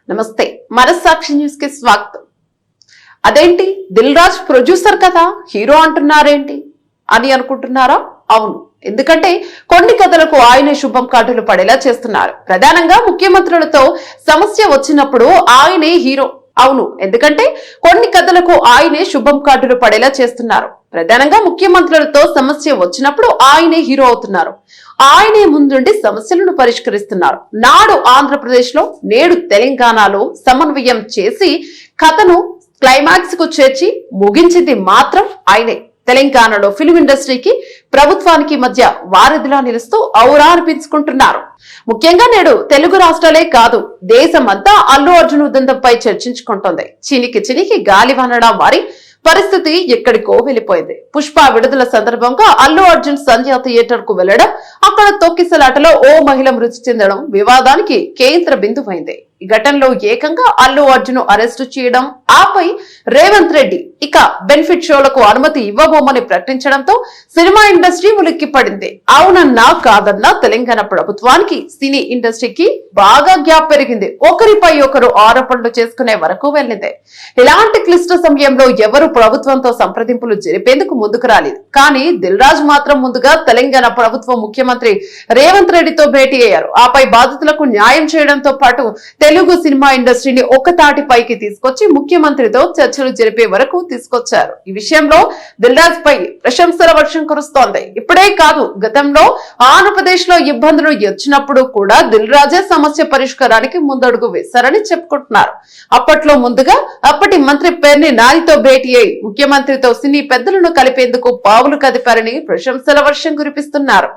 నమస్తే మనస్సాక్షి న్యూస్ కి స్వాగతం. అదేంటి దిల్ రాజు ప్రొడ్యూసర్ కదా హీరో అంటున్నారేంటి అని అనుకుంటున్నారా? అవును, ఎందుకంటే కొన్ని కథలకు ఆయనే శుభం కార్డులు పడేలా చేస్తున్నారు. ప్రధానంగా ముఖ్యమంత్రులతో సమస్య వచ్చినప్పుడు ఆయనే హీరో. అవును, ఎందుకంటే కొన్ని కథలకు ఆయనే శుభం కార్డులు పడేలా చేస్తున్నారు. ప్రధానంగా ముఖ్యమంత్రులతో సమస్య వచ్చినప్పుడు ఆయనే హీరో అవుతున్నారు. ఆయనే ముందుండి సమస్యలను పరిష్కరిస్తున్నారు. నాడు ఆంధ్రప్రదేశ్ లో, నేడు తెలంగాణలో సమన్వయం చేసి కథను క్లైమాక్స్ కు చేర్చి ముగించింది మాత్రం ఆయనే. తెలంగాణలో ఫిల్మ్ ఇండస్ట్రీకి, ప్రభుత్వానికి మధ్య వారధిలా నిలుస్తూ ఔరా అనిపించుకుంటున్నారు. ముఖ్యంగా నేడు తెలుగు రాష్ట్రాలే కాదు, దేశమంతా అల్లు అర్జున్ ఉదంతంపై చర్చించుకుంటోంది. చినికి గాలివానడా మారి పరిస్థితి ఎక్కడికో వెళ్లిపోయింది. పుష్ప విడుదల సందర్భంగా అల్లు అర్జున్ సంధ్య థియేటర్ కు వెళ్లడం, అక్కడ తొక్కిసలాటలో ఓ మహిళ మృతి చెందడం వివాదానికి కేంద్ర బిందువైంది. ఈ ఘటనలో ఏకంగా అల్లు అర్జున్ అరెస్టు చేయడం, ఆపై రేవంత్ రెడ్డి ఇక బెనిఫిట్ షోలకు అనుమతి ఇవ్వబోమని ప్రకటించడంతో సినిమా ఇండస్ట్రీ ఉలిక్కి పడింది. అవునన్నా కాదన్నా తెలంగాణ ప్రభుత్వానికి, సినీ ఇండస్ట్రీకి బాగా గ్యాప్ పెరిగింది. ఒకరిపై ఒకరు ఆరోపణలు చేసుకునే వరకు వెళ్ళింది. ఇలాంటి క్లిష్ట సమయంలో ఎవరు ప్రభుత్వంతో సంప్రదింపులు జరిపేందుకు ముందుకు రాలేదు. కానీ దిల్ రాజు మాత్రం ముందుగా తెలంగాణ ప్రభుత్వం ముఖ్యమంత్రి రేవంత్ రెడ్డితో భేటీ అయ్యారు. ఆపై బాధితులకు న్యాయం చేయడంతో పాటు తెలుగు సినిమా ఇండస్ట్రీని ఒక్కతాటి పైకి తీసుకొచ్చి ముఖ్యమంత్రితో చర్చలు జరిపే వరకు తీసుకొచ్చారు. ఈ విషయంలో దిల్ రాజు పై ప్రశంసల వర్షం కురుస్తోంది. ఇప్పుడే కాదు, గతంలో ఆంధ్రప్రదేశ్ లో ఇబ్బందులు వచ్చినప్పుడు కూడా దిల్ రాజే సమస్య పరిష్కారానికి ముందడుగు వేశారని చెప్పుకుంటున్నారు. అప్పట్లో ముందుగా అప్పటి మంత్రి పేర్ని నానితో భేటీ అయి ముఖ్యమంత్రితో సినీ పెద్దలను కలిపేందుకు పావులు కదిపారని ప్రశంసల వర్షం కురిపిస్తున్నారు.